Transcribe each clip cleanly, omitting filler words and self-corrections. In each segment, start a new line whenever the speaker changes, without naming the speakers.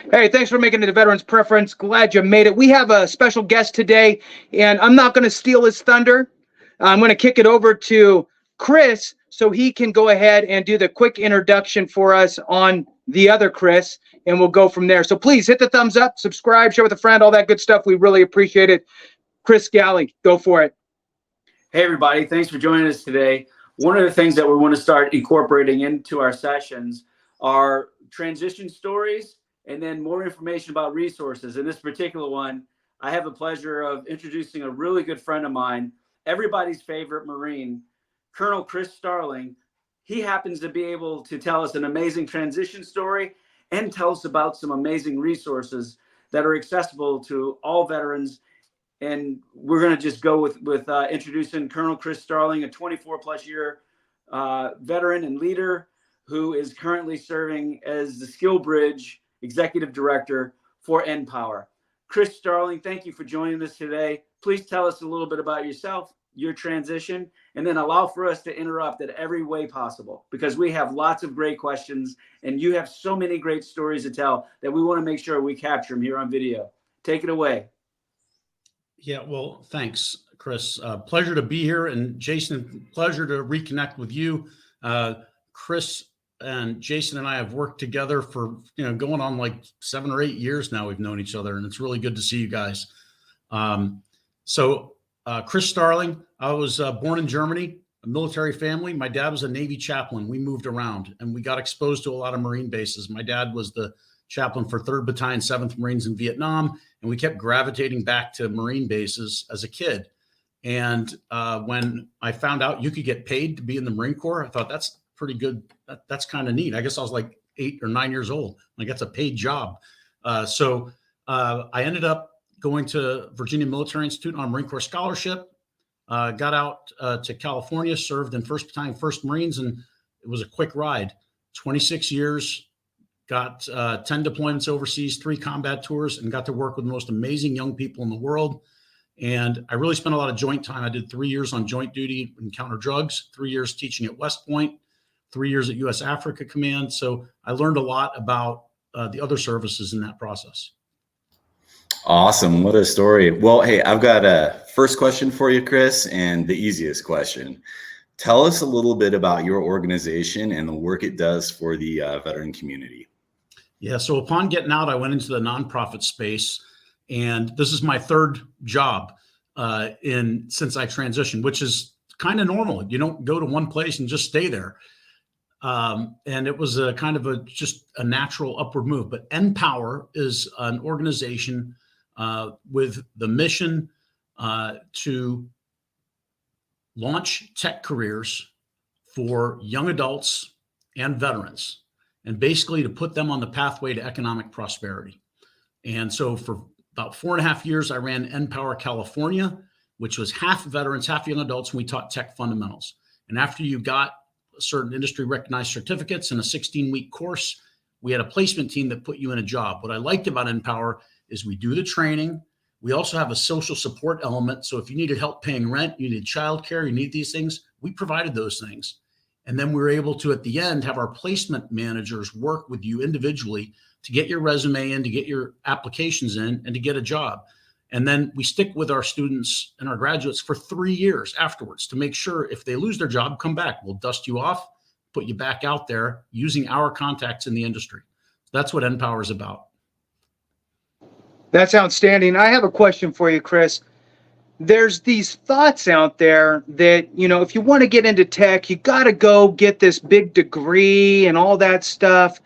Hey, thanks for making it a veteran's preference. Glad you made it. We have a special guest today, and I'm not going to steal his thunder. I'm going to kick it over to Chris so he can go ahead and do the quick introduction for us on the other Chris, and we'll go from there. So please hit the thumbs up, subscribe, share with a friend, all that good stuff. We really appreciate it. Chris Galley, go for it.
Hey, everybody. Thanks for joining us today. One of the things that we want to start incorporating into our sessions are transition stories and then more information about resources. In this particular one, I have the pleasure of introducing a really good friend of mine, everybody's favorite Marine, Colonel Chris Starling. He happens to be able to tell us an amazing transition story and tell us about some amazing resources that are accessible to all veterans. And we're going to just go with introducing Colonel Chris Starling, a 24-plus year veteran and leader who is currently serving as the Skillbridge Executive Director for NPower. Chris Starling, thank you for joining us today. Please tell us a little bit about yourself, your transition, and then allow for us to interrupt at every way possible, because we have lots of great questions and you have so many great stories to tell that we want to make sure we capture them here on video. Take it away.
Yeah, well, thanks, Chris. Pleasure to be here. And Jason, pleasure to reconnect with you. Chris and Jason and I have worked together for, going on like 7 or 8 years now. We've known each other, and it's really good to see you guys. Chris Starling, I was born in Germany, a military family. My dad was a Navy chaplain. We moved around and we got exposed to a lot of Marine bases. My dad was the chaplain for 3rd Battalion, 7th Marines in Vietnam. And we kept gravitating back to Marine bases as a kid. And when I found out you could get paid to be in the Marine Corps, I thought that's pretty good. That's kind of neat. I guess I was like 8 or 9 years old. Like, that's a paid job. So I ended up going to Virginia Military Institute on a Marine Corps scholarship, got out to California, served in 1st Battalion, 1st Marines, and it was a quick ride. 26 years. Got 10 deployments overseas, 3 combat tours, and got to work with the most amazing young people in the world. And I really spent a lot of joint time. I did 3 years on joint duty in counter drugs, 3 years teaching at West Point, 3 years at U.S. Africa Command. So I learned a lot about the other services in that process.
Awesome. What a story. Well, hey, I've got a first question for you, Chris, and the easiest question. Tell us a little bit about your organization and the work it does for the veteran community.
Yeah. So upon getting out, I went into the nonprofit space, and this is my 3rd job since I transitioned, which is kind of normal. You don't go to one place and just stay there. And it was a kind of just a natural upward move. But NPower is an organization with the mission to launch tech careers for young adults and veterans, and basically to put them on the pathway to economic prosperity. And so for about 4.5 years, I ran NPower California, which was half veterans, half young adults, and we taught tech fundamentals. And after you got certain industry recognized certificates in a 16-week course, we had a placement team that put you in a job. What I liked about NPower is we do the training. We also have a social support element. So if you needed help paying rent, you need childcare, you need these things, we provided those things. And then we were able to, at the end, have our placement managers work with you individually to get your resume in, to get your applications in, and to get a job. And then we stick with our students and our graduates for 3 years afterwards to make sure if they lose their job, come back. We'll dust you off, put you back out there using our contacts in the industry. That's what NPower is about.
That's outstanding. I have a question for you, Chris. There's these thoughts out there that, if you want to get into tech, you got to go get this big degree and all that stuff.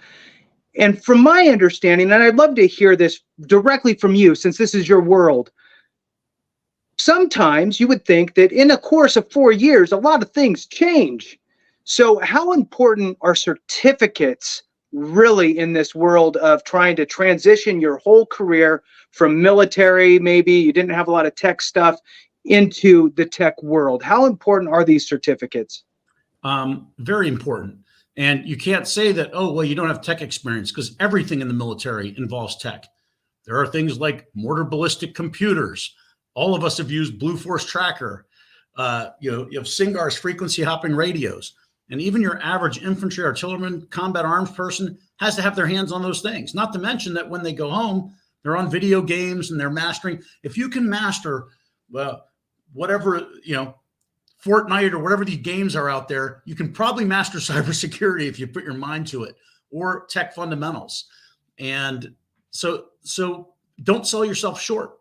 And from my understanding, and I'd love to hear this directly from you, since this is your world, sometimes you would think that in a course of 4 years, a lot of things change. So how important are certificates really in this world of trying to transition your whole career from military, maybe you didn't have a lot of tech stuff, into the tech world? How important are these certificates?
Very important. And you can't say that, oh, well, you don't have tech experience, because everything in the military involves tech. There are things like mortar ballistic computers. All of us have used Blue Force Tracker. You have Singar's frequency hopping radios. And even your average infantry, artilleryman, combat arms person has to have their hands on those things. Not to mention that when they go home, they're on video games and they're mastering. If you can master whatever, Fortnite or whatever these games are out there, you can probably master cybersecurity if you put your mind to it, or tech fundamentals. And so don't sell yourself short.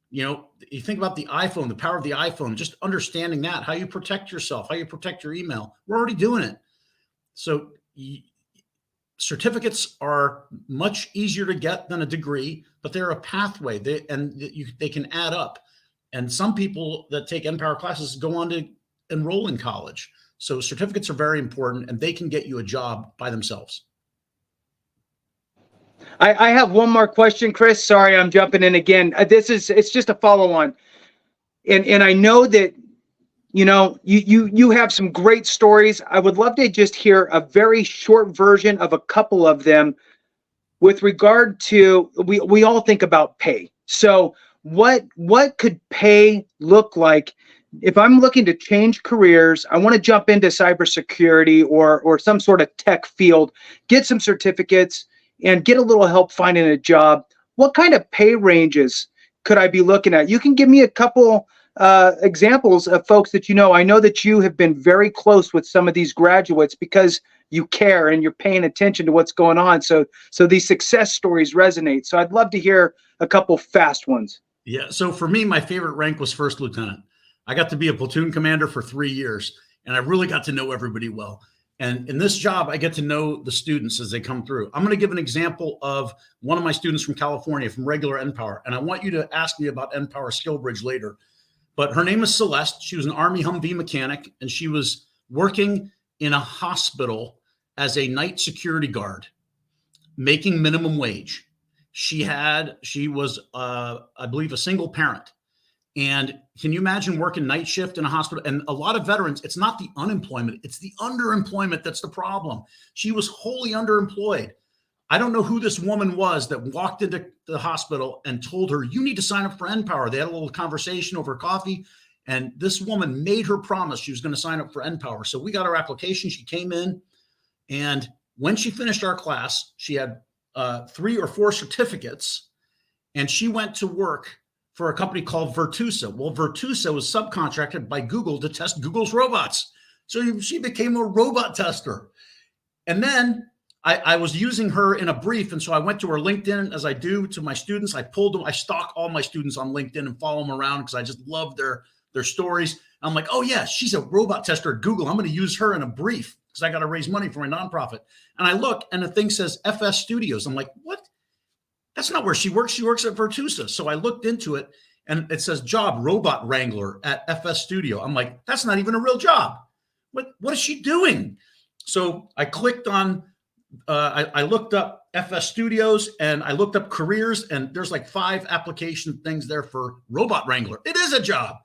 You think about the iPhone, the power of the iPhone, just understanding that, how you protect yourself, how you protect your email. We're already doing it. So certificates are much easier to get than a degree, but they're a pathway. They can add up. And some people that take NPower classes go on to enroll in college. So certificates are very important, and they can get you a job by themselves.
I have one more question, Chris. Sorry, I'm jumping in again. It's just a follow on. And I know that, you have some great stories. I would love to just hear a very short version of a couple of them with regard to, we all think about pay. So what could pay look like if I'm looking to change careers? I want to jump into cybersecurity or some sort of tech field, get some certificates, and get a little help finding a job. What kind of pay ranges could I be looking at? You can give me a couple examples of folks that I know that you have been very close with some of these graduates because you care and you're paying attention to what's going on. So these success stories resonate. So I'd love to hear a couple fast ones.
Yeah. So for me, my favorite rank was first lieutenant. I got to be a platoon commander for 3 years, and I really got to know everybody well. And in this job, I get to know the students as they come through. I'm going to give an example of one of my students from California, from regular NPower. And I want you to ask me about NPower Skillbridge later. But her name is Celeste. She was an Army Humvee mechanic, and she was working in a hospital as a night security guard, making minimum wage. She was, I believe, a single parent. And can you imagine working night shift in a hospital? And a lot of veterans, it's not the unemployment, it's the underemployment that's the problem. She was wholly underemployed. I don't know who this woman was that walked into the hospital and told her, you need to sign up for NPower. They had a little conversation over coffee, and this woman made her promise she was going to sign up for NPower. So we got her application. She came in, and when she finished our class, she had 3 or 4 certificates, and she went to work for a company called Virtusa. Well, Virtusa was subcontracted by Google to test Google's robots. So she became a robot tester. And then I was using her in a brief. And so I went to her LinkedIn, as I do to my students. I pulled them. I stalk all my students on LinkedIn and follow them around because I just love their stories. I'm like, oh yeah, she's a robot tester at Google. I'm going to use her in a brief because I got to raise money for my nonprofit. And I look, and the thing says FS Studios. I'm like, what? That's not where she works. She works at Virtusa. So I looked into it, and it says job robot wrangler at FS Studio. I'm like, that's not even a real job. What is she doing? So I clicked on, I looked up FS Studios, and I looked up careers, and there's like 5 application things there for robot wrangler. It is a job,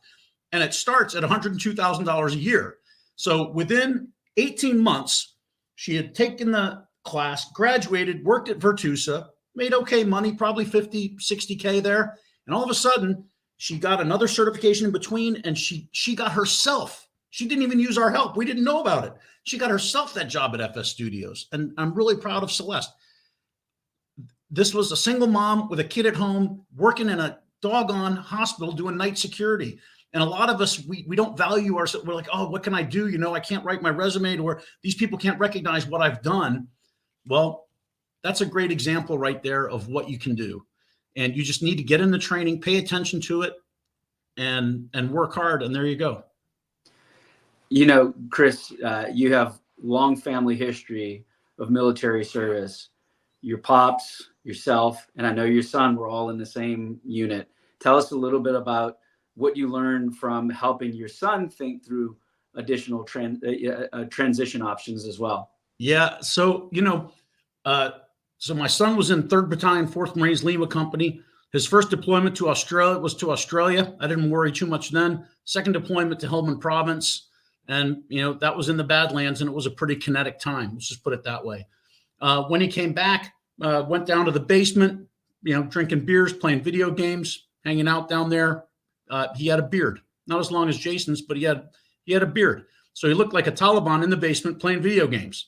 and it starts at $102,000 a year. So within 18 months, she had taken the class, graduated, worked at Virtusa, made okay money, probably 50, 60K there. And all of a sudden, she got another certification in between, and she got herself. She didn't even use our help. We didn't know about it. She got herself that job at FS Studios. And I'm really proud of Celeste. This was a single mom with a kid at home, working in a doggone hospital doing night security. And a lot of us, we don't value ourselves. We're like, oh, what can I do? I can't write my resume to where these people can't recognize what I've done. Well, that's a great example right there of what you can do. And you just need to get in the training, pay attention to it, and work hard. And there you go.
Chris, you have long family history of military service. Your pops, yourself, and I know your son were all in the same unit. Tell us a little bit about what you learned from helping your son think through additional transition options as well.
Yeah. So, so my son was in 3rd Battalion, 4th Marines Lima Company. His first deployment to Australia was to Australia. I didn't worry too much then. Second deployment to Helmand Province. And, that was in the Badlands, and it was a pretty kinetic time. Let's just put it that way. When he came back, went down to the basement, drinking beers, playing video games, hanging out down there. He had a beard, not as long as Jason's, but he had a beard. So he looked like a Taliban in the basement playing video games,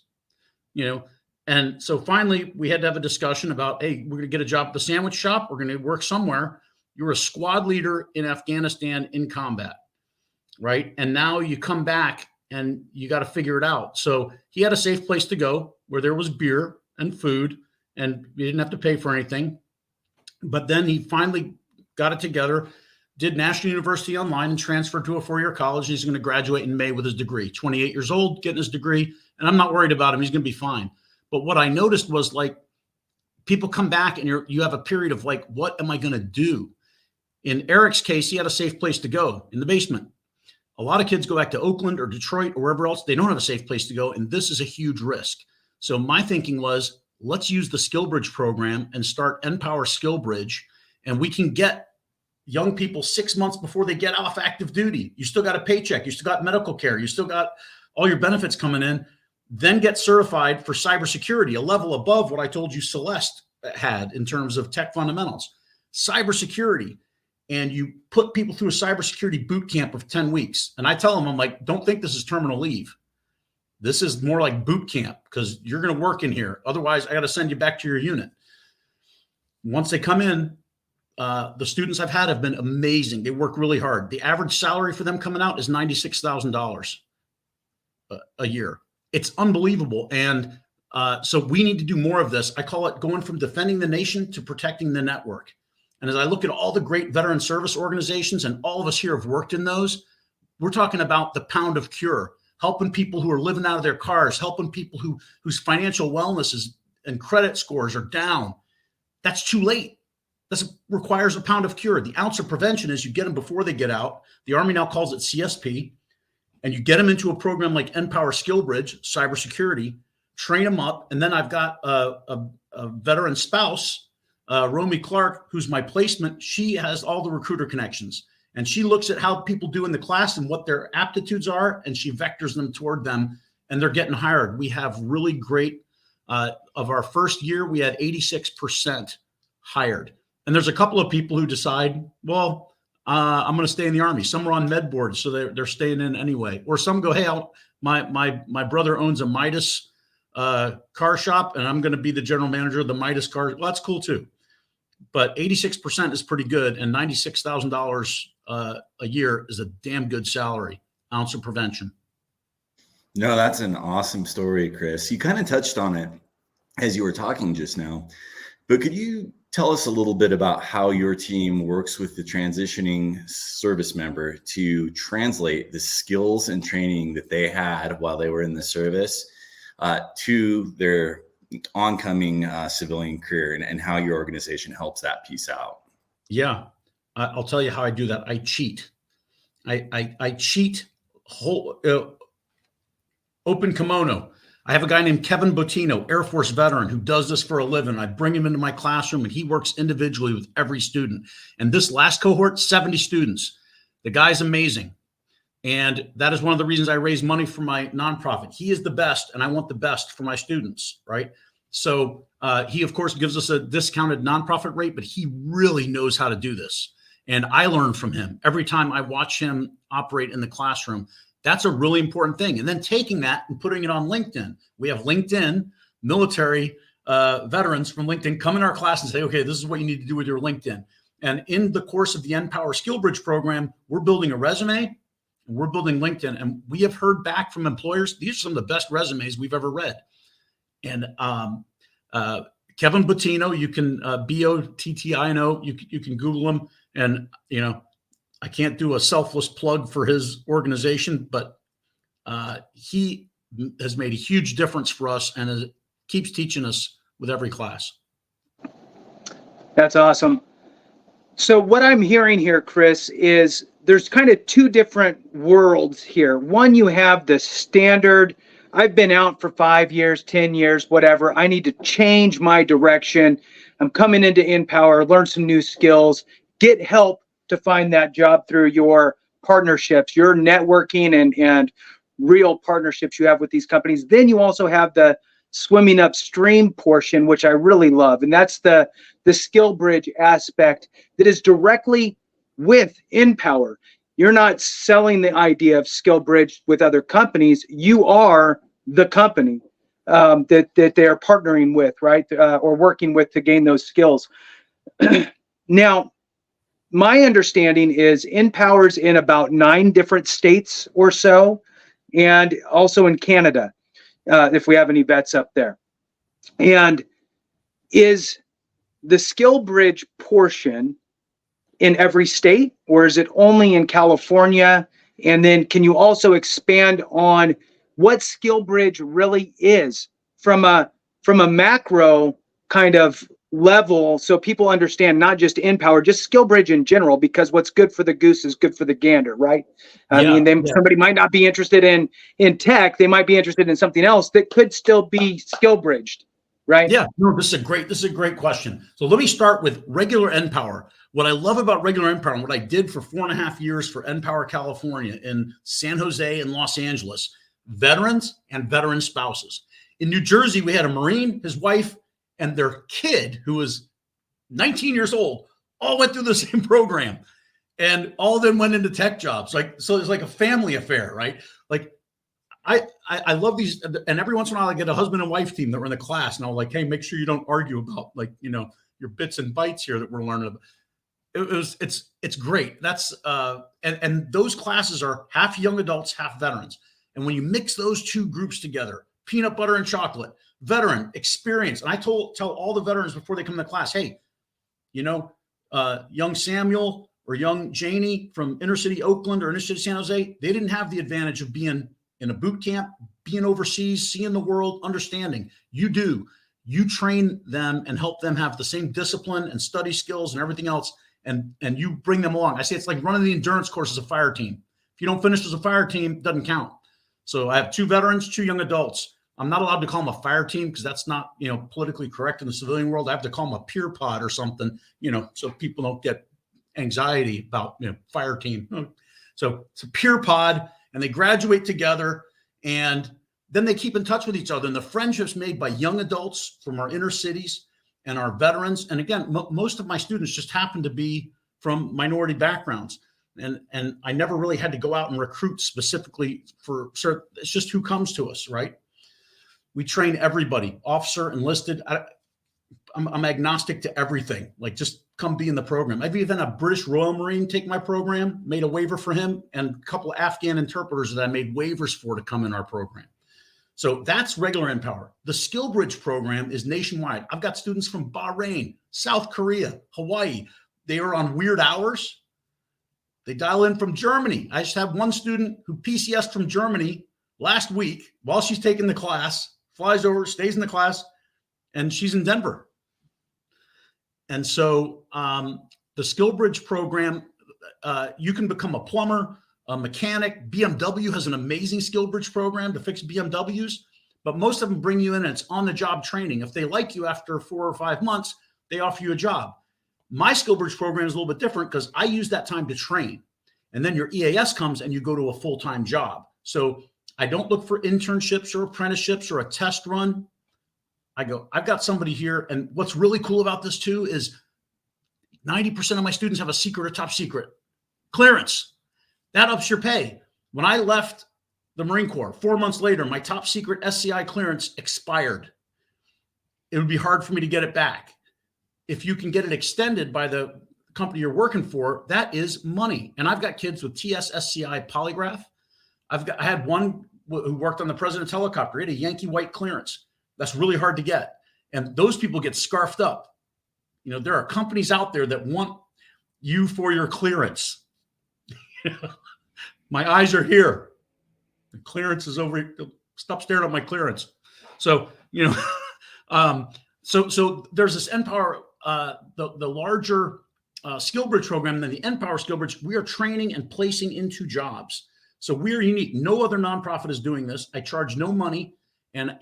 you know. And so finally we had to have a discussion about, hey, we're going to get a job at the sandwich shop. We're going to work somewhere. You're a squad leader in Afghanistan in combat, right? And now you come back and you got to figure it out. So he had a safe place to go where there was beer and food and we didn't have to pay for anything. But then he finally got it together, did National University Online and transferred to a 4-year college. He's going to graduate in May with his degree, 28 years old, getting his degree. And I'm not worried about him. He's going to be fine. But what I noticed was, like, people come back and you have a period of like, what am I going to do? In Eric's case, he had a safe place to go in the basement. A lot of kids go back to Oakland or Detroit or wherever else. They don't have a safe place to go. And this is a huge risk. So my thinking was, let's use the Skillbridge program and start NPower Skillbridge. And we can get young people 6 months before they get off active duty. You still got a paycheck. You still got medical care. You still got all your benefits coming in. Then get certified for cybersecurity, a level above what I told you Celeste had in terms of tech fundamentals. Cybersecurity. And you put people through a cybersecurity boot camp of 10 weeks. And I tell them, I'm like, don't think this is terminal leave. This is more like boot camp because you're going to work in here. Otherwise, I got to send you back to your unit. Once they come in, the students I've had have been amazing. They work really hard. The average salary for them coming out is $96,000 a year. It's unbelievable. And so we need to do more of this. I call it going from defending the nation to protecting the network. And as I look at all the great veteran service organizations, and all of us here have worked in those, we're talking about the pound of cure, helping people who are living out of their cars, helping people whose financial wellness is and credit scores are down. That's too late. This requires a pound of cure. The ounce of prevention is you get them before they get out. The Army now calls it CSP. And you get them into a program like NPower Skillbridge, cybersecurity, train them up. And then I've got a veteran spouse, Romy Clark, who's my placement. She has all the recruiter connections. And she looks at how people do in the class and what their aptitudes are, and she vectors them toward them, and they're getting hired. We have really great, of our first year, we had 86% hired. And there's a couple of people who decide, well, I'm going to stay in the Army. Some are on med boards, so they're staying in anyway. Or some go, hey, my brother owns a Midas car shop, and I'm going to be the general manager of the Midas car. Well, that's cool too. But 86% is pretty good, and $96,000 a year is a damn good salary. Ounce of prevention.
No, that's an awesome story, Chris. You kind of touched on it as you were talking just now, but could you tell us a little bit about how your team works with the transitioning service member to translate the skills and training that they had while they were in the service to their oncoming civilian career, and how your organization helps that piece out?
Yeah, I'll tell you how I do that. I cheat. I cheat whole open kimono. I have a guy named Kevin Bottino, Air Force veteran, who does this for a living. I bring him into my classroom, and he works individually with every student. And this last cohort, 70 students. The guy's amazing. And that is one of the reasons I raise money for my nonprofit. He is the best, and I want the best for my students, right? So he, of course, gives us a discounted nonprofit rate, but he really knows how to do this. And I learn from him every time I watch him operate in the classroom. That's a really important thing. And then taking that and putting it on LinkedIn. We have LinkedIn military veterans from LinkedIn come in our class and say, okay, this is what you need to do with your LinkedIn. And in the course of the NPower Skillbridge program, we're building a resume, and we're building LinkedIn. And we have heard back from employers, these are some of the best resumes we've ever read. And Kevin Bottino, you can Bottino, you can Google him. And, you know, I can't do a selfless plug for his organization, but he has made a huge difference for us and keeps teaching us with every class.
That's awesome. So what I'm hearing here, Chris, is there's kind of two different worlds here. One, you have the standard, I've been out for 5 years, 10 years, whatever. I need to change my direction. I'm coming into NPower, learn some new skills, get help to find that job through your partnerships, your networking and real partnerships you have with these companies. Then you also have the swimming upstream portion, which I really love. And that's the Skillbridge aspect that is directly with NPower. You're not selling the idea of Skillbridge with other companies. You are the company that they are partnering with, right? Or working with to gain those skills. Now, my understanding is NPower's in about 9 different states or so, and also in Canada, if we have any vets up there. And is the Skillbridge portion in every state, or is it only in California? And then can you also expand on what Skillbridge really is from a macro kind of level, so people understand not just NPower, just Skillbridge in general, because what's good for the goose is good for the gander, right? I mean, somebody might not be interested in tech, they might be interested in something else that could still be Skillbridged, right?
Yeah, no, this is a great question. So let me start with regular NPower. What I love about regular NPower and what I did for 4.5 years for NPower California in San Jose and Los Angeles, veterans and veteran spouses. In New Jersey, we had a Marine, his wife, and their kid, who was 19 years old, all went through the same program, and all of them went into tech jobs. So it's like a family affair, right? Like I love these, and every once in a while I get a husband and wife team that were in the class, and I'm like, hey, make sure you don't argue about your bits and bytes here that we're learning about. It's great. That's and those classes are half young adults, half veterans, and when you mix those two groups together, peanut butter and chocolate, veteran experience. And I tell all the veterans before they come to class, hey, young Samuel or young Janie from inner city Oakland or inner city San Jose, they didn't have the advantage of being in a boot camp, being overseas, seeing the world, understanding. You do. You train them and help them have the same discipline and study skills and everything else, and you bring them along. I say it's like running the endurance course as a fire team. If you don't finish as a fire team, it doesn't count. So I have 2 veterans, 2 young adults. I'm not allowed to call them a fire team because that's not, politically correct in the civilian world. I have to call them a peer pod or something, so people don't get anxiety about, fire team. So it's a peer pod, and they graduate together, and then they keep in touch with each other. And the friendships made by young adults from our inner cities and our veterans. And again, most of my students just happen to be from minority backgrounds. And I never really had to go out and recruit specifically for certain. It's just who comes to us, right? We train everybody, officer, enlisted. I'm agnostic to everything. Like, just come be in the program. I've even had a British Royal Marine take my program, made a waiver for him, and a couple of Afghan interpreters that I made waivers for to come in our program. So that's regular NPower. The Skillbridge program is nationwide. I've got students from Bahrain, South Korea, Hawaii. They are on weird hours. They dial in from Germany. I just have one student who PCS'd from Germany last week while she's taking the class, flies over, stays in the class, and she's in Denver. And so the Skillbridge program, you can become a plumber, a mechanic. BMW has an amazing Skillbridge program to fix BMWs, but most of them bring you in and it's on-the-job training. If they like you after 4 or 5 months, they offer you a job. My Skillbridge program is a little bit different because I use that time to train. And then your EAS comes and you go to a full-time job. So I don't look for internships or apprenticeships or a test run. I go, I've got somebody here. And what's really cool about this too is 90% of my students have a secret or top secret clearance. That ups your pay. When I left the Marine Corps, 4 months later, my top secret SCI clearance expired. It would be hard for me to get it back. If you can get it extended by the company you're working for, that is money. And I've got kids with TS SCI polygraph. I had one who worked on the president's helicopter. He had a Yankee white clearance. That's really hard to get. And those people get scarfed up. There are companies out there that want you for your clearance. My eyes are here. The clearance is over here. Stop staring at my clearance. So, so there's this NPower, the larger Skillbridge program than the NPower Skillbridge. We are training and placing into jobs. So we're unique. No other nonprofit is doing this. I charge no money. And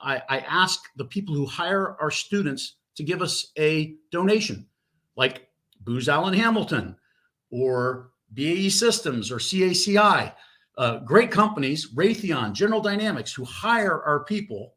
I ask the people who hire our students to give us a donation, like Booz Allen Hamilton or BAE Systems or CACI, great companies, Raytheon, General Dynamics, who hire our people.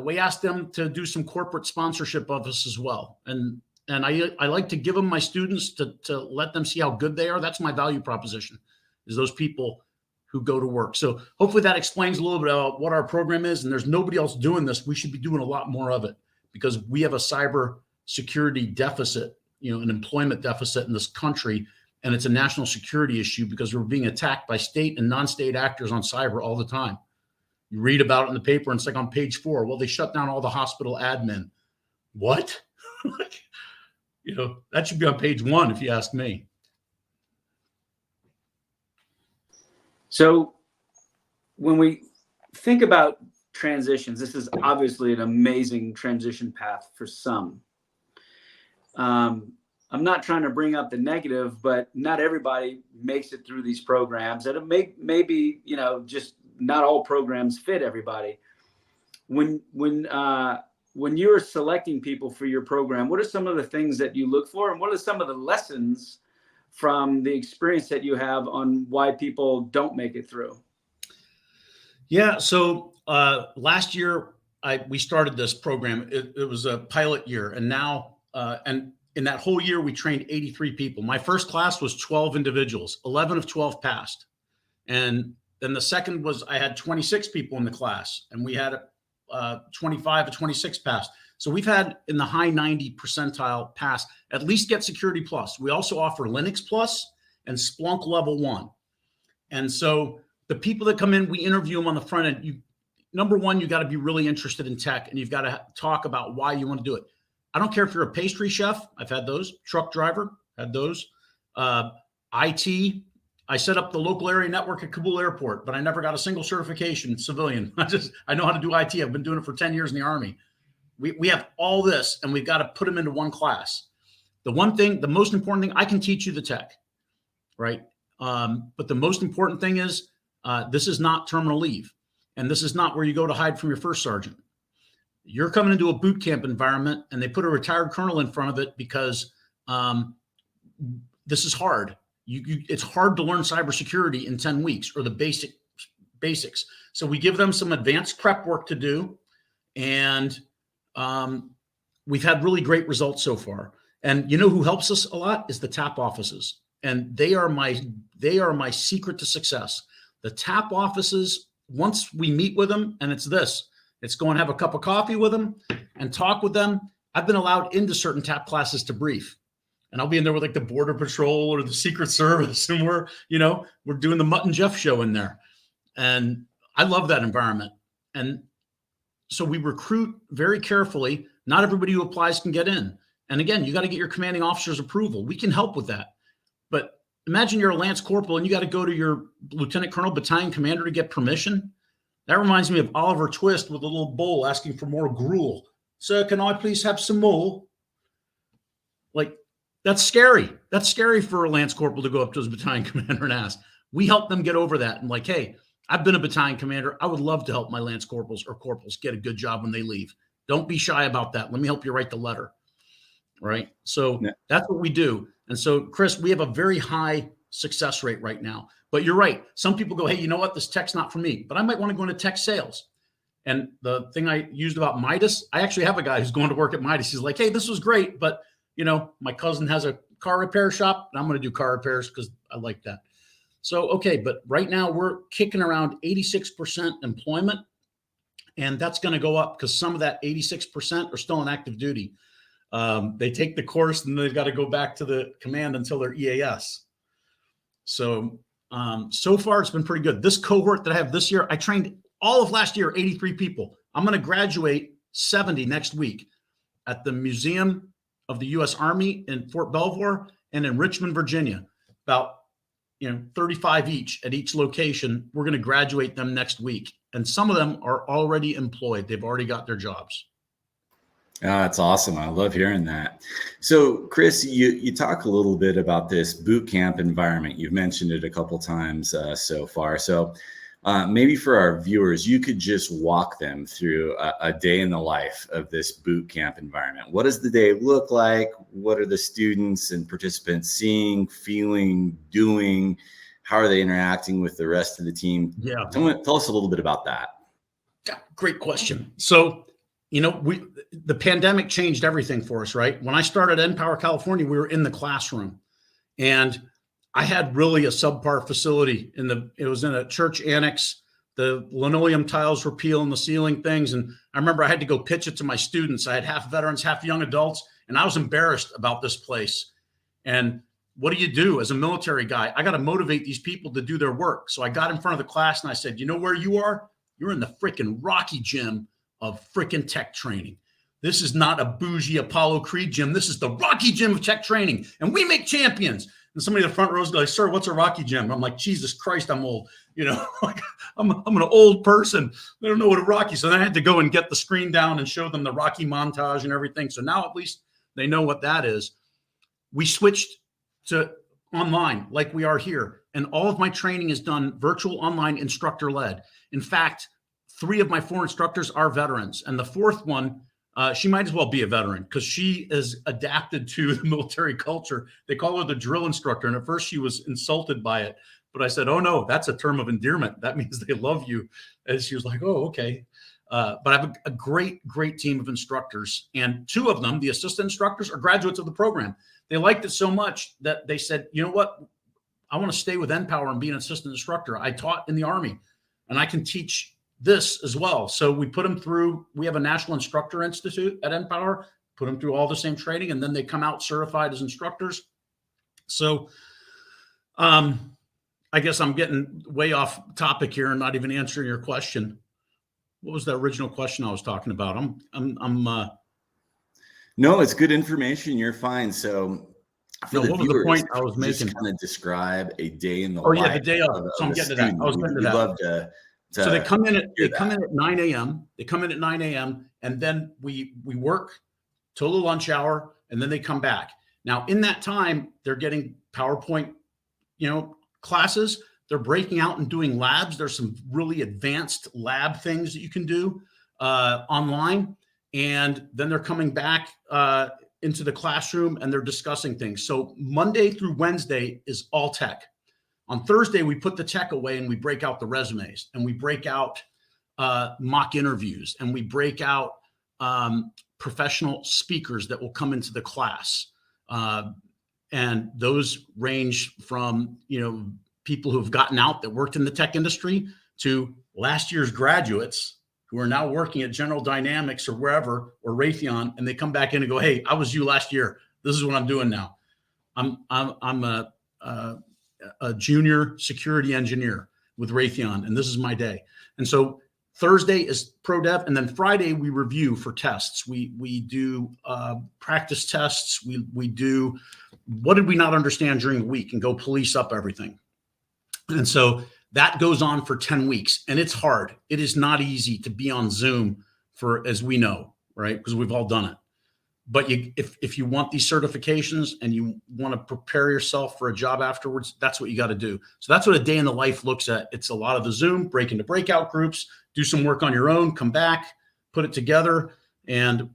We ask them to do some corporate sponsorship of us as well. And And I like to give them my students to let them see how good they are. That's my value proposition, is those people who go to work. So hopefully that explains a little bit about what our program is. And there's nobody else doing this. We should be doing a lot more of it, because we have a cyber security deficit, an employment deficit in this country. And it's a national security issue because we're being attacked by state and non-state actors on cyber all the time. You read about it in the paper, and it's like on page 4. Well, they shut down all the hospital admin. What? That should be on page 1 if you ask me.
So when we think about transitions, this is obviously an amazing transition path for some. I'm not trying to bring up the negative, but not everybody makes it through these programs. And it maybe just not all programs fit everybody. When you're selecting people for your program, what are some of the things that you look for, and what are some of the lessons from the experience that you have on why people don't make it through?
Yeah. So last year we started this program. It was a pilot year, and now and in that whole year we trained 83 people. My first class was 12 individuals. 11 of 12 passed, and then the second was I had 26 people in the class, and we had 25 to 26 passed. So we've had in the high 90 percentile pass, at least get Security Plus. We also offer Linux Plus and Splunk Level 1. And so the people that come in, we interview them on the front end. Number one, you got to be really interested in tech, and you've got to talk about why you want to do it. I don't care if you're a pastry chef. I've had those. Truck driver, had those. IT. I set up the local area network at Kabul Airport, but I never got a single certification civilian. I know how to do IT. I've been doing it for 10 years in the Army. We have all this, and we've got to put them into one class. The most important thing, I can teach you the tech, right? But the most important thing is this is not terminal leave, and this is not where you go to hide from your first sergeant. You're coming into a boot camp environment, and they put a retired colonel in front of it because this is hard. It's hard to learn cybersecurity in 10 weeks, or the basics. So we give them some advanced prep work to do, and we've had really great results so far. And who helps us a lot is the TAP offices, and they are my secret to success. The TAP offices, once we meet with them, and it's go and have a cup of coffee with them and talk with them. I've been allowed into certain TAP classes to brief. And I'll be in there with like the Border Patrol or the Secret Service. And we're doing the Mutt and Jeff show in there. And I love that environment. And so we recruit very carefully. Not everybody who applies can get in. And again, you got to get your commanding officer's approval. We can help with that. But imagine you're a Lance Corporal and you got to go to your Lieutenant Colonel Battalion Commander to get permission. That reminds me of Oliver Twist with a little bowl asking for more gruel. Sir, can I please have some more? Like, that's scary. That's scary for a Lance Corporal to go up to his battalion commander and ask. We help them get over that. And like, hey, I've been a battalion commander. I would love to help my Lance Corporals or Corporals get a good job when they leave. Don't be shy about that. Let me help you write the letter. Right? So That's what we do. And so, Chris, we have a very high success rate right now. But you're right. Some people go, hey, you know what? This tech's not for me. But I might want to go into tech sales. And the thing I used about Midas, I actually have a guy who's going to work at Midas. He's like, hey, this was great, but my cousin has a car repair shop, and I'm going to do car repairs because I like that. So, okay, but right now we're kicking around 86% employment, and that's going to go up because some of that 86% are still on active duty. They take the course, and they've got to go back to the command until they're EAS. So far it's been pretty good. This cohort that I have this year, I trained all of last year, 83 people. I'm going to graduate 70 next week at the Museum of the U.S. Army in Fort Belvoir and in Richmond, Virginia, about 35 each at each location. We're going to graduate them next week. And some of them are already employed. They've already got their jobs.
That's awesome. I love hearing that. So, Chris, you talk a little bit about this boot camp environment. You've mentioned it a couple times so far. So maybe for our viewers, you could just walk them through a day in the life of this boot camp environment. What does the day look like? What are the students and participants seeing, feeling, doing? How are they interacting with the rest of the team?
Yeah.
Tell us a little bit about that.
Yeah, great question. So, the pandemic changed everything for us, right? When I started NPower California, we were in the classroom, and I had really a subpar facility it was in a church annex. The linoleum tiles were peeling the ceiling things. And I remember I had to go pitch it to my students. I had half veterans, half young adults, and I was embarrassed about this place. And what do you do as a military guy? I got to motivate these people to do their work. So I got in front of the class and I said, you know where you are? You're in the freaking Rocky gym of freaking tech training. This is not a bougie Apollo Creed gym. This is the Rocky gym of tech training. And we make champions. And somebody in the front row is like, sir, what's a Rocky gym? I'm like, Jesus Christ, I'm old. Like I'm an old person. They don't know what a Rocky. So then I had to go and get the screen down and show them the Rocky montage and everything. So now at least they know what that is. We switched to online like we are here. And all of my training is done virtual, online, instructor led. In fact, 3 of my 4 instructors are veterans. And the 4th one, she might as well be a veteran because she is adapted to the military culture. They call her the drill instructor. And at first she was insulted by it. But I said, oh, no, that's a term of endearment. That means they love you. And she was like, oh, okay. But I have a great team of instructors. And 2 of them, the assistant instructors, are graduates of the program. They liked it so much that they said, you know what? I want to stay with NPower and be an assistant instructor. I taught in the Army, and I can teach this as well. So we put them through, we have a National Instructor Institute at NPower, put them through all the same training, and then they come out certified as instructors. So I guess I'm getting way off topic here and not even answering your question. What was the original question I was talking about?
No, it's good information. You're fine. So
what was the point I was making?
Just kind of describe a day in the
life.
Yeah,
the day of. So I'm getting to that. I was getting to that.
Love to
so they come in at 9 a.m. They come in at 9 a.m. and then we work till the lunch hour, and then they come back. Now in that time, they're getting PowerPoint, classes. They're breaking out and doing labs. There's some really advanced lab things that you can do online. And then they're coming back into the classroom and they're discussing things. So Monday through Wednesday is all tech. On Thursday, we put the tech away and we break out the resumes, and we break out mock interviews, and we break out professional speakers that will come into the class. And those range from, people who have gotten out that worked in the tech industry to last year's graduates who are now working at General Dynamics or wherever, or Raytheon, and they come back in and go, hey, I was you last year. This is what I'm doing now. I'm a junior security engineer with Raytheon, and this is my day. And so Thursday is pro dev, and then Friday we review for tests. We do practice tests. We do what did we not understand during the week and go police up everything. And so that goes on for 10 weeks, and it's hard. It is not easy to be on Zoom for, as we know, right? Because we've all done it. But if you want these certifications and you want to prepare yourself for a job afterwards, that's what you got to do. So that's what a day in the life looks at. It's a lot of the Zoom, break into breakout groups, do some work on your own, come back, put it together. And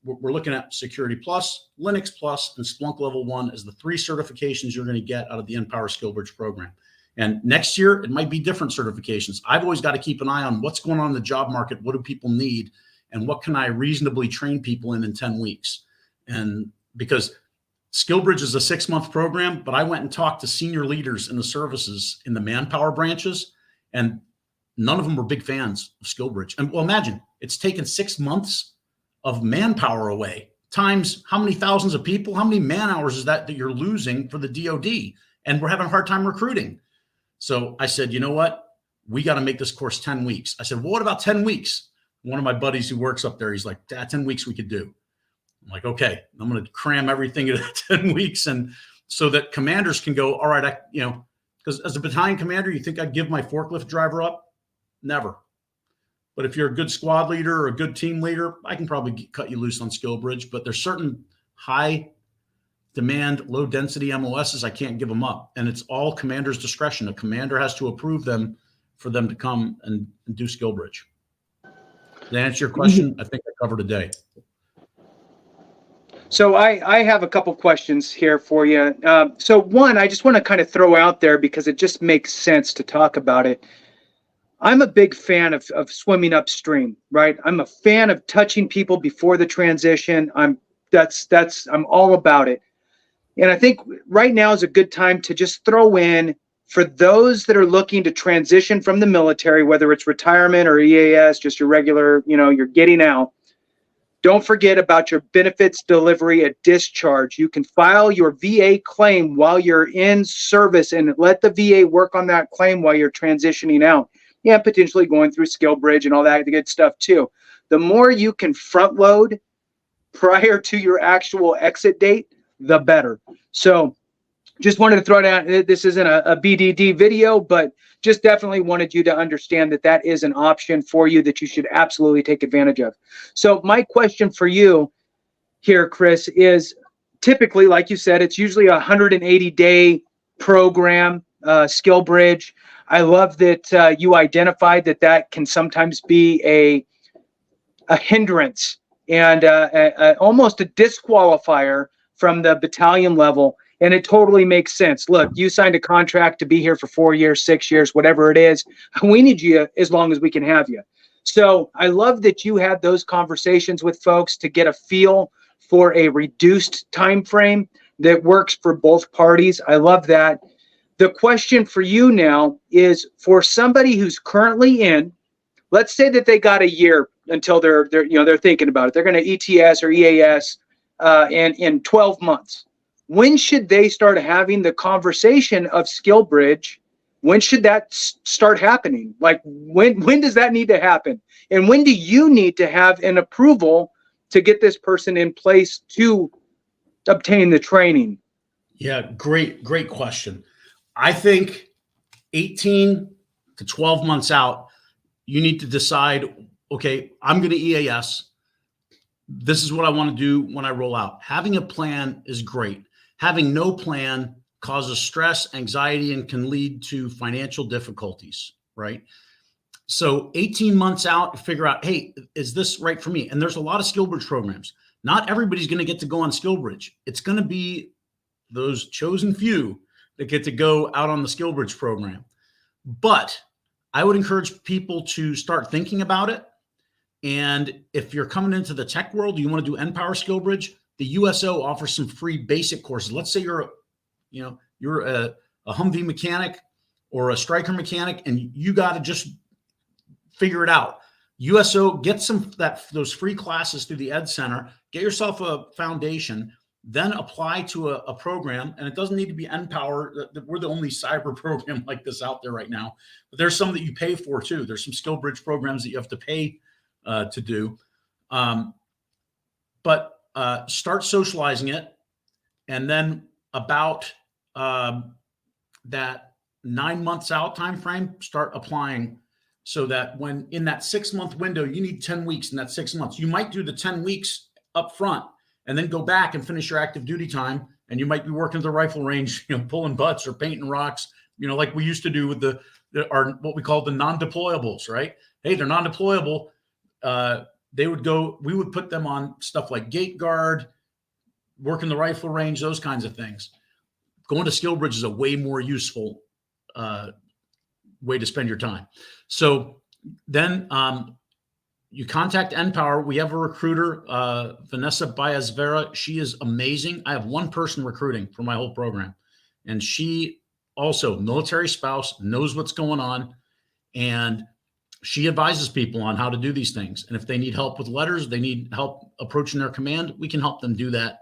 we're looking at Security Plus, Linux Plus, and Splunk Level 1 as the 3 certifications you're going to get out of the NPower Skillbridge program. And next year, it might be different certifications. I've always got to keep an eye on what's going on in the job market. What do people need? And what can I reasonably train people in 10 weeks? And because Skillbridge is a 6-month program, but I went and talked to senior leaders in the services in the manpower branches, and none of them were big fans of Skillbridge. And well, imagine it's taken 6 months of manpower away, times how many thousands of people, how many man hours is that you're losing for the DoD? And we're having a hard time recruiting. So I said, you know what? We got to make this course 10 weeks. I said, well, what about 10 weeks? One of my buddies who works up there, he's like, 10 weeks we could do. I'm like, okay, I'm going to cram everything into 10 weeks. And so that commanders can go, all right, because as a battalion commander, you think I'd give my forklift driver up? Never. But if you're a good squad leader or a good team leader, I can probably cut you loose on Skillbridge. But there's certain high demand, low density MOSs, I can't give them up. And it's all commander's discretion. A commander has to approve them for them to come and do Skillbridge. To answer your question, I think I covered a day.
So I have a couple questions here for you. So one, I just want to kind of throw out there because it just makes sense to talk about it. I'm a big fan of swimming upstream, right? I'm a fan of touching people before the transition. I'm all about it. And I think right now is a good time to just throw in, for those that are looking to transition from the military, whether it's retirement or EAS, just your regular, you're getting out. Don't forget about your benefits delivery at discharge. You can file your VA claim while you're in service and let the VA work on that claim while you're transitioning out. Yeah, potentially going through Skillbridge and all that good stuff too. The more you can front load prior to your actual exit date, the better. So just wanted to throw it out. This isn't a BDD video, but just definitely wanted you to understand that that is an option for you that you should absolutely take advantage of. So my question for you here, Chris, is typically, like you said, it's usually a 180-day program, Skillbridge. I love that you identified that can sometimes be a hindrance and almost a disqualifier from the battalion level. And it totally makes sense. Look, you signed a contract to be here for 4 years, 6 years, whatever it is. We need you as long as we can have you. So I love that you had those conversations with folks to get a feel for a reduced time frame that works for both parties. I love that. The question for you now is, for somebody who's currently in, let's say that they got a year until they're thinking about it. They're going to ETS or EAS in 12 months. When should they start having the conversation of Skillbridge? When should that start happening? Like when does that need to happen? And when do you need to have an approval to get this person in place to obtain the training?
Yeah, great question. I think 18 to 12 months out, you need to decide, okay, I'm going to EAS. This is what I want to do when I roll out. Having a plan is great. Having no plan causes stress, anxiety, and can lead to financial difficulties, right? So 18 months out, figure out, hey, is this right for me? And there's a lot of Skillbridge programs. Not everybody's going to get to go on Skillbridge. It's going to be those chosen few that get to go out on the Skillbridge program. But I would encourage people to start thinking about it. And if you're coming into the tech world, you want to do NPower Skillbridge, the USO offers some free basic courses. Let's say you're a Humvee mechanic or a Stryker mechanic, and you got to just figure it out. USO, get those free classes through the Ed Center, get yourself a foundation, then apply to a program. And it doesn't need to be NPower. We're the only cyber program like this out there right now, but there's some that you pay for too. There's some Skillbridge programs that you have to pay to do. But start socializing it. And then about that 9 months out time frame, start applying, so that when in that 6 month window, you need 10 weeks in that 6 months. You might do the 10 weeks up front and then go back and finish your active duty time. And you might be working at the rifle range, pulling butts or painting rocks, like we used to do with our what we call the non-deployables, right? Hey, they're non-deployable. We would put them on stuff like gate guard, working the rifle range, those kinds of things. Going to Skillbridge is a way more useful way to spend your time. So then you contact NPower. We have a recruiter, Vanessa Baez-Vera. She is amazing. I have one person recruiting for my whole program. And she also, military spouse, knows what's going on. And she advises people on how to do these things. And if they need help with letters, they need help approaching their command, we can help them do that.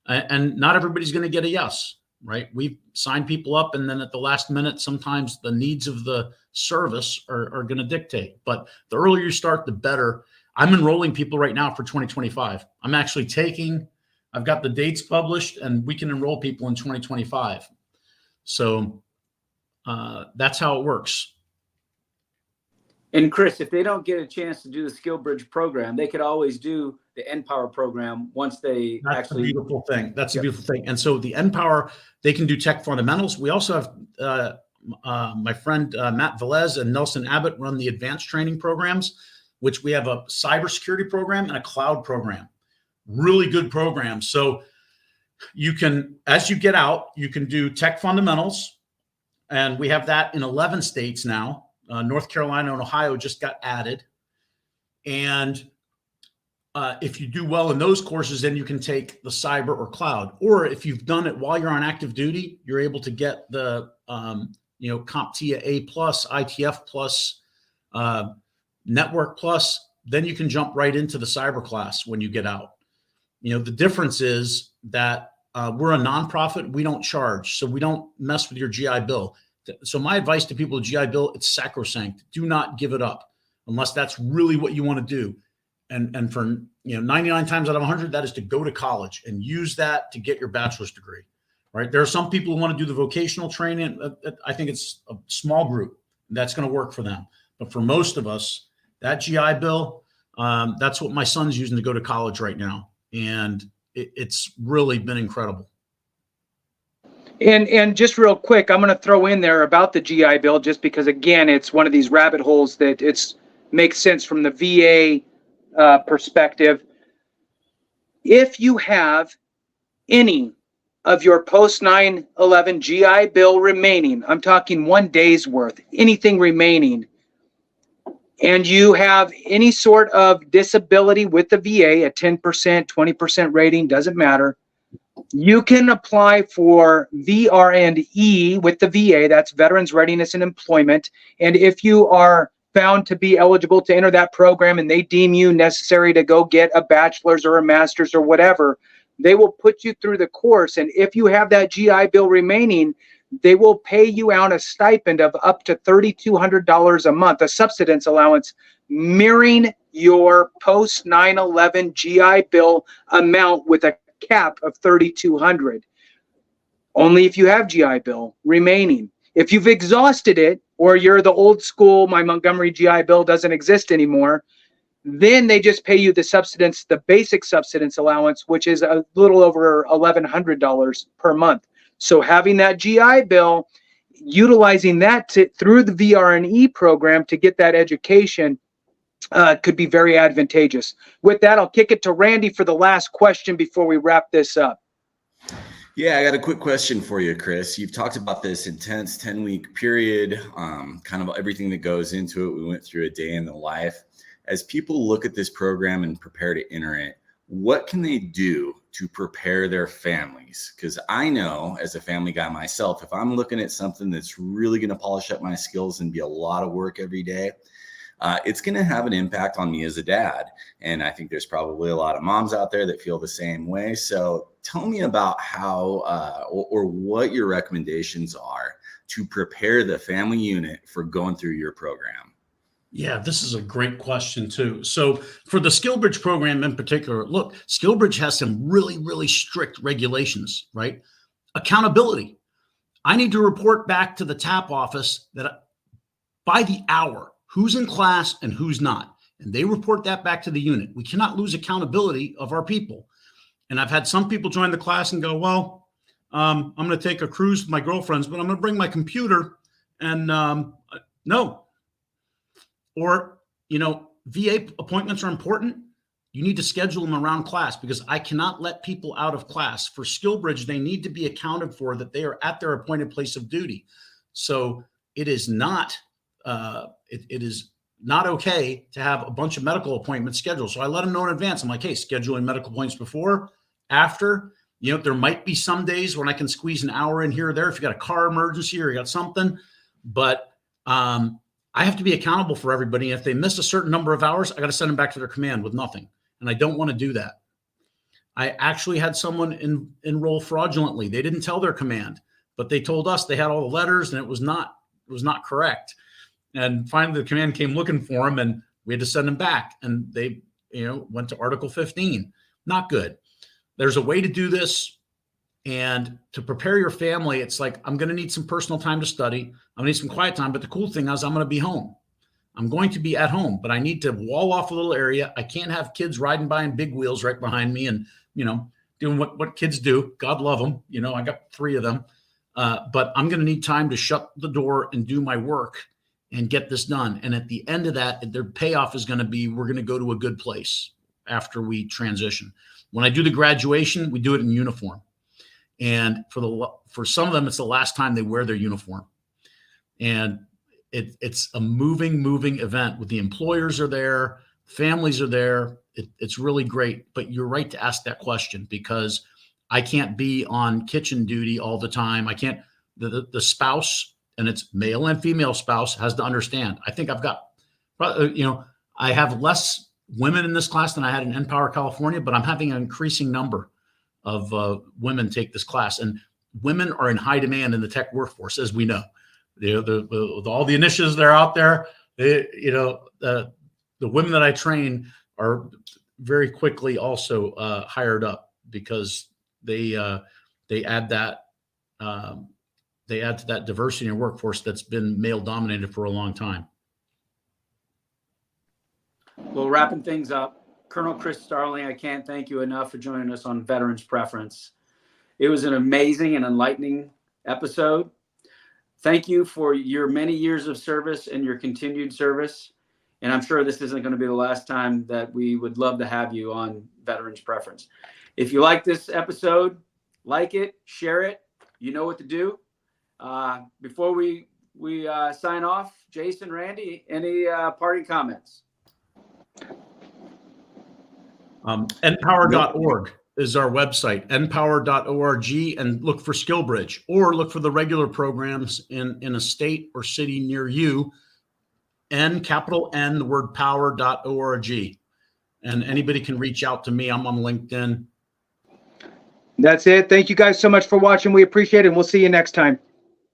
And not everybody's going to get a yes, right? We sign people up, and then at the last minute, sometimes the needs of the service are going to dictate. But the earlier you start, the better. I'm enrolling people right now for 2025. I'm actually I've got the dates published, and we can enroll people in 2025. So that's how it works.
And Chris, if they don't get a chance to do the Skillbridge program, they could always do the NPower program once they
That's a beautiful thing. That's a beautiful thing. And so the NPower, they can do tech fundamentals. We also have my friend Matt Velez and Nelson Abbott run the advanced training programs, which we have a cybersecurity program and a cloud program. Really good programs. So you can, as you get out, you can do tech fundamentals. And we have that in 11 states now. North Carolina and Ohio just got added. And if you do well in those courses, then you can take the cyber or cloud. Or if you've done it while you're on active duty, you're able to get the CompTIA A+, ITF+, Network Plus. Then you can jump right into the cyber class when you get out. The difference is that we're a nonprofit. We don't charge, so we don't mess with your GI Bill. So my advice to people with GI Bill, it's sacrosanct. Do not give it up unless that's really what you want to do. And for 99 times out of 100, that is to go to college and use that to get your bachelor's degree. Right? There are some people who want to do the vocational training. I think it's a small group that's going to work for them. But for most of us, that GI Bill, that's what my son's using to go to college right now. And it's really been incredible.
And just real quick, I'm going to throw in there about the GI Bill, just because, again, it's one of these rabbit holes that makes sense from the VA perspective. If you have any of your post 9/11 GI Bill remaining, I'm talking 1 day's worth, anything remaining, and you have any sort of disability with the VA, a 10%, 20% rating, doesn't matter, you can apply for VR&E with the VA. That's Veterans Readiness and Employment. And if you are found to be eligible to enter that program and they deem you necessary to go get a bachelor's or a master's or whatever, they will put you through the course. And if you have that GI Bill remaining, they will pay you out a stipend of up to $3,200 a month, a subsistence allowance, mirroring your post 9/11 GI Bill amount with a cap of $3,200. Only if you have GI Bill remaining. If you've exhausted it, or you're the old school, my Montgomery GI Bill doesn't exist anymore, then they just pay you the basic subsistence allowance, which is a little over $1,100 per month. So having that GI Bill, utilizing that through the VR&E program to get that education could be very advantageous. With that, I'll kick it to Randy for the last question before we wrap this up.
Yeah, I got a quick question for you, Chris. You've talked about this intense 10-week period, kind of everything that goes into it. We went through a day in the life. As people look at this program and prepare to enter it, what can they do to prepare their families? Because I know, as a family guy myself, if I'm looking at something that's really going to polish up my skills and be a lot of work every day, it's going to have an impact on me as a dad. And I think there's probably a lot of moms out there that feel the same way. So tell me about how or what your recommendations are to prepare the family unit for going through your program.
Yeah, this is a great question too. So for the Skillbridge program in particular, look, Skillbridge has some really, really strict regulations, right? Accountability. I need to report back to the TAP office that by the hour, who's in class and who's not. And they report that back to the unit. We cannot lose accountability of our people. And I've had some people join the class and go, well, I'm going to take a cruise with my girlfriends, but I'm going to bring my computer. And no. Or, VA appointments are important. You need to schedule them around class, because I cannot let people out of class. For Skillbridge, they need to be accounted for that they are at their appointed place of duty. So it is not it is not okay to have a bunch of medical appointments scheduled. So I let them know in advance. I'm like, hey, scheduling medical appointments before, after. There might be some days when I can squeeze an hour in here or there if you got a car emergency or you got something. But I have to be accountable for everybody. If they miss a certain number of hours, I got to send them back to their command with nothing. And I don't want to do that. I actually had someone enroll fraudulently. They didn't tell their command, but they told us they had all the letters and it was not correct. And finally the command came looking for them and we had to send them back. And they, went to Article 15. Not good. There's a way to do this. And to prepare your family, it's like, I'm going to need some personal time to study. I'm going to need some quiet time. But the cool thing is I'm going to be home. I'm going to be at home, but I need to wall off a little area. I can't have kids riding by in big wheels right behind me and, doing what kids do. God love them. I got 3 of them. But I'm going to need time to shut the door and do my work and get this done. And at the end of that, their payoff is going to be, we're going to go to a good place after we transition. When I do the graduation, we do it in uniform. And for some of them, it's the last time they wear their uniform. And it's a moving event. With the employers are there, families are there. It's really great. But you're right to ask that question, because I can't be on kitchen duty all the time. I can't. The spouse, and it's male and female spouse, has to understand. I think I've got, I have less women in this class than I had in NPower California, but I'm having an increasing number of women take this class, and women are in high demand in the tech workforce, as we know. With all the initiatives that are out there, the women that I train are very quickly also hired up, because they add that they add to that diversity in workforce that's been male dominated for a long time.
Well, wrapping things up, Colonel Chris Starling, I can't thank you enough for joining us on Veterans Preference. It was an amazing and enlightening episode. Thank you for your many years of service and your continued service. And I'm sure this isn't going to be the last time that we would love to have you on Veterans Preference. If you like this episode, like it, share it. You know what to do. Before we sign off, Jason, Randy, any parting comments?
NPower.org is our website, npower.org, and look for Skillbridge, or look for the regular programs in a state or city near you. Capital N, the word power.org. And anybody can reach out to me. I'm on LinkedIn.
That's it. Thank you guys so much for watching. We appreciate it, and we'll see you next time.